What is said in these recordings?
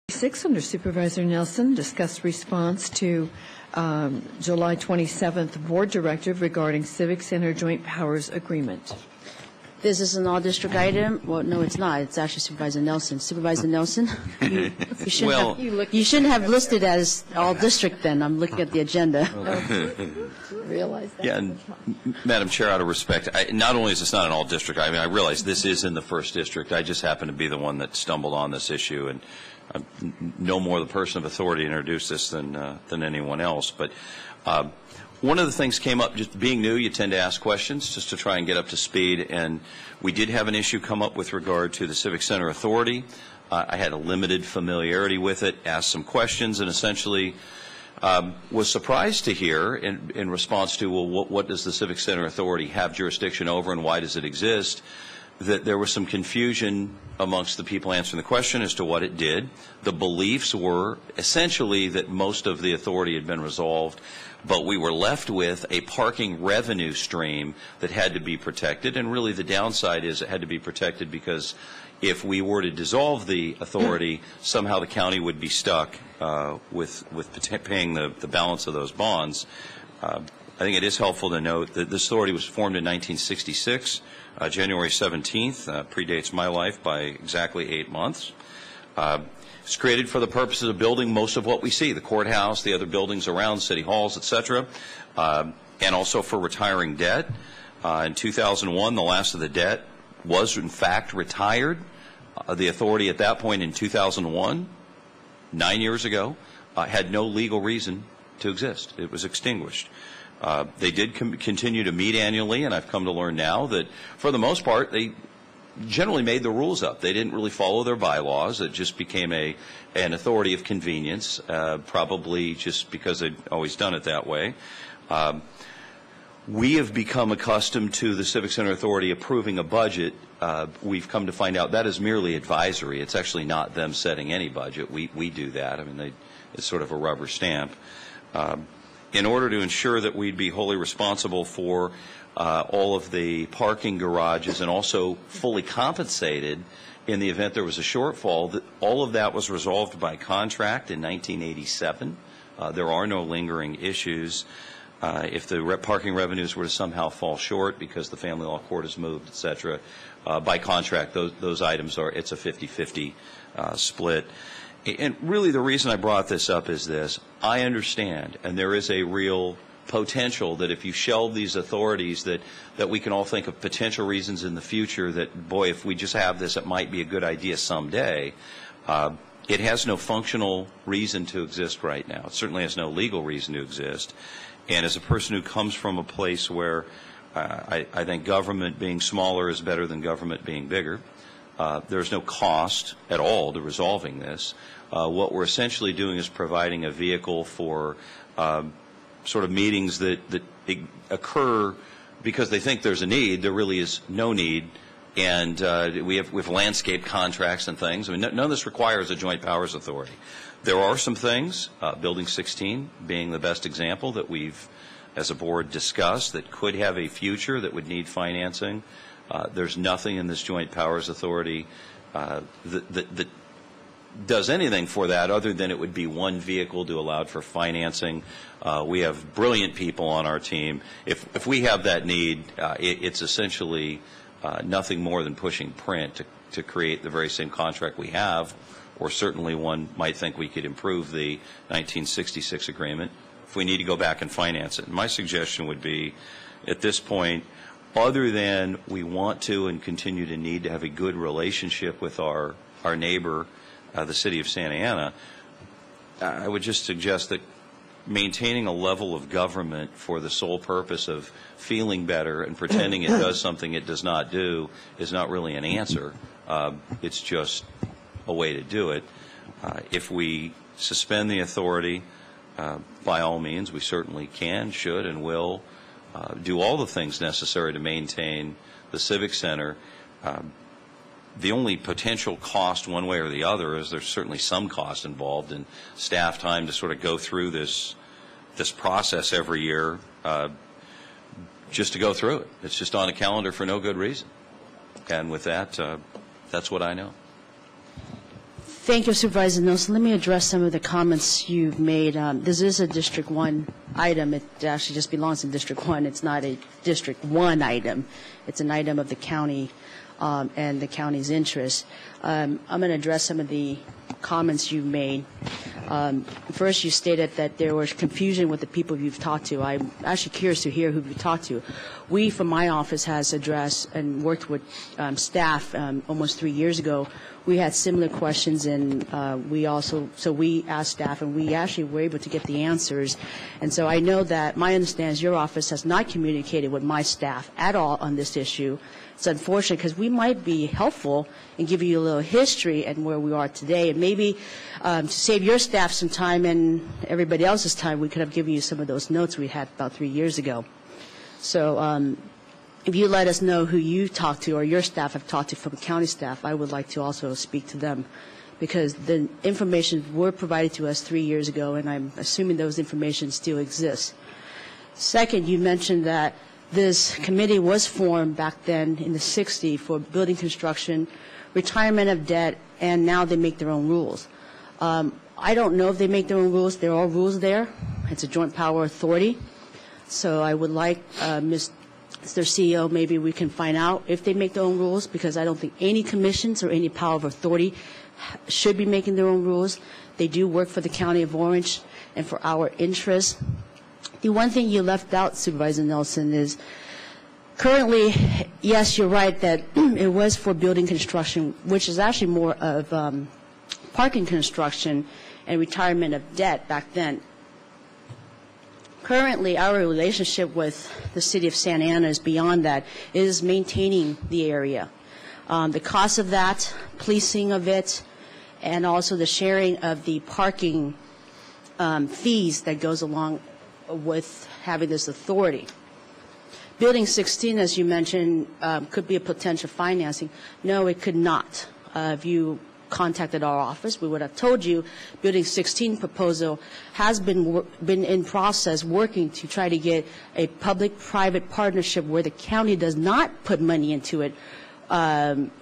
6 under Supervisor Nelson, discuss response to July 27th Board Directive regarding Civic Center Joint Powers Agreement. This is an all-district item. Well, no, it's not. It's actually Supervisor Nelson. Supervisor Nelson, you shouldn't have listed as all-district then. I'm looking at the agenda. Realize that. Yeah, and Madam Chair, out of respect, not only is this not an all-district, I realize this is in the first district. I just happen to be the one that stumbled on this issue, and I'm no more the person of authority to introduce this than anyone else. But one of the things came up, just being new, you tend to ask questions just to try and get up to speed, and we did have an issue come up with regard to the Civic Center Authority. I had a limited familiarity with it, asked some questions, and essentially was surprised to hear in response to, well, what does the Civic Center Authority have jurisdiction over and why does it exist, that there was some confusion amongst the people answering the question as to what it did. The beliefs were essentially that most of the authority had been resolved, but we were left with a parking revenue stream that had to be protected, and really the downside is it had to be protected because if we were to dissolve the authority, somehow the county would be stuck with paying the balance of those bonds. I think it is helpful to note that this authority was formed in 1966, January 17th, predates my life by exactly 8 months. It's created for the purposes of building most of what we see, the courthouse, the other buildings around, city halls, et cetera, and also for retiring debt. In 2001, the last of the debt was, in fact, retired. The authority at that point in 2001, 9 years ago, had no legal reason to exist. It was extinguished. They did continue to meet annually, and I've come to learn now that, for the most part, they generally made the rules up. They didn't really follow their bylaws. It just became an authority of convenience, probably just because they'd always done it that way. We have become accustomed to the Civic Center Authority approving a budget. We've come to find out that is merely advisory. It's actually not them setting any budget. We do that. I mean, it's sort of a rubber stamp. In order to ensure that we'd be wholly responsible for all of the parking garages and also fully compensated in the event there was a shortfall, all of that was resolved by contract in 1987. There are no lingering issues. If the parking revenues were to somehow fall short because the family law court has moved, et cetera, by contract, those items it's a 50-50 split. And really the reason I brought this up is this. I understand, and there is a real potential that if you shelve these authorities that we can all think of potential reasons in the future that, boy, if we just have this, it might be a good idea someday. It has no functional reason to exist right now. It certainly has no legal reason to exist. And as a person who comes from a place where I think government being smaller is better than government being bigger, there's no cost at all to resolving this. What we're essentially doing is providing a vehicle for sort of meetings that occur because they think there's a need. There really is no need. And we have landscape contracts and things. I mean, none of this requires a joint powers authority. There are some things, Building 16 being the best example that we've, as a board, discussed that could have a future that would need financing. There's nothing in this joint powers authority that does anything for that other than it would be one vehicle to allow for financing. We have brilliant people on our team. If we have that need, it's essentially nothing more than pushing print to create the very same contract we have, or certainly one might think we could improve the 1966 agreement if we need to go back and finance it. And my suggestion would be, at this point, other than we want to and continue to need to have a good relationship with our neighbor, the city of Santa Ana, I would just suggest that maintaining a level of government for the sole purpose of feeling better and pretending it does something it does not do is not really an answer. It's just a way to do it. If we suspend the authority, by all means, we certainly can, should, and will do all the things necessary to maintain the Civic Center. The only potential cost one way or the other is there's certainly some cost involved in staff time to sort of go through this process every year just to go through it. It's just on a calendar for no good reason. And with that, that's what I know. Thank you, Supervisor Nelson. Let me address some of the comments you've made. This is a District 1 item. It actually just belongs in District 1. It's not a District 1 item. It's an item of the county and the county's interest. I'm going to address some of the comments you've made. First, you stated that there was confusion with the people you've talked to. I'm actually curious to hear who you've talked to. We, from my office, has addressed and worked with staff almost 3 years ago. We had similar questions, and we asked staff, and we actually were able to get the answers. And so I know that my understanding is your office has not communicated with my staff at all on this issue. It's unfortunate because we might be helpful in giving you a little history and where we are today. And maybe to save your staff some time and everybody else's time, we could have given you some of those notes we had about 3 years ago. So if you let us know who you talked to or your staff have talked to from county staff, I would like to also speak to them, because the information were provided to us 3 years ago, and I'm assuming those information still exists. Second, you mentioned that this committee was formed back then in the 60s for building construction, retirement of debt, and now they make their own rules. I don't know if they make their own rules. There are rules there. It's a joint power authority. So I would like Mr. CEO, maybe we can find out if they make their own rules, because I don't think any commissions or any power of authority should be making their own rules. They do work for the County of Orange and for our interests. The one thing you left out, Supervisor Nelson, is currently, yes, you're right that it was for building construction, which is actually more of parking construction and retirement of debt back then. Currently, our relationship with the City of Santa Ana is beyond that. It is maintaining the area. The cost of that, policing of it, and also the sharing of the parking fees that goes along with having this authority. Building 16, as you mentioned, could be a potential financing. No, it could not. If you contacted our office, we would have told you Building 16 proposal has been in process working to try to get a public-private partnership where the county does not put money into it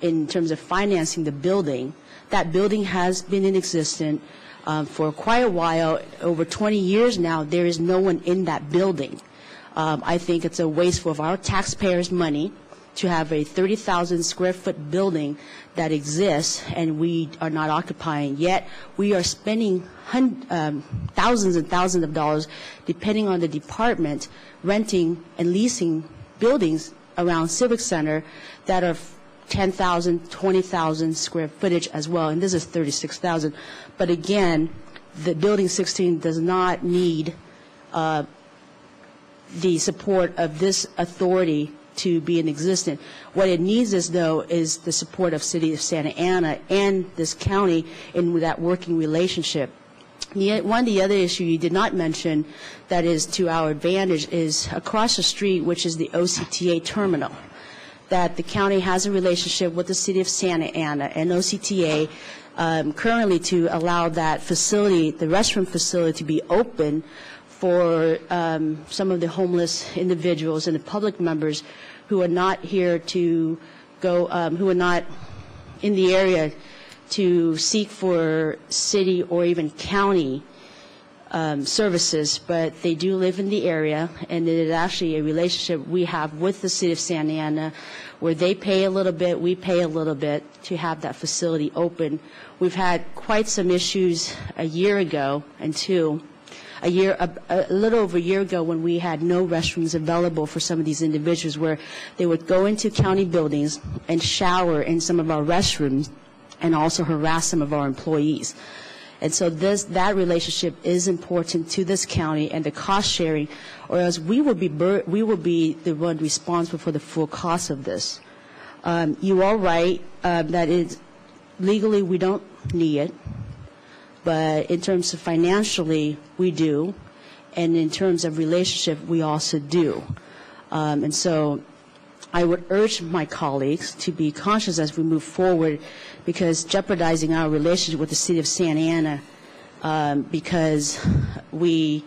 in terms of financing the building. That building has been in existence for quite a while. Over 20 years now, there is no one in that building. I think it's a waste of our taxpayers' money to have a 30,000 square foot building that exists and we are not occupying. Yet we are spending thousands and thousands of dollars, depending on the department, renting and leasing buildings around Civic Center that are 10,000, 20,000 square footage as well, and this is 36,000. But again, the Building 16 does not need the support of this authority to be in existence. What it needs is, though, is the support of City of Santa Ana and this county in that working relationship. One of the other issues you did not mention that is to our advantage is across the street, which is the OCTA terminal, that the county has a relationship with the City of Santa Ana and OCTA currently to allow that facility, the restroom facility, to be open for some of the homeless individuals and the public members who are not here to go, who are not in the area to seek for city or even county services, but they do live in the area, and it is actually a relationship we have with the City of Santa Ana where they pay a little bit, we pay a little bit to have that facility open. We've had quite some issues a year ago and a little over a year ago when we had no restrooms available for some of these individuals, where they would go into county buildings and shower in some of our restrooms and also harass some of our employees. And so that relationship is important to this county and the cost sharing, or else we will be the one responsible for the full cost of this. You are right that legally we don't need it. But in terms of financially, we do. And in terms of relationship, we also do. And so I would urge my colleagues to be conscious as we move forward, because jeopardizing our relationship with the City of Santa Ana because we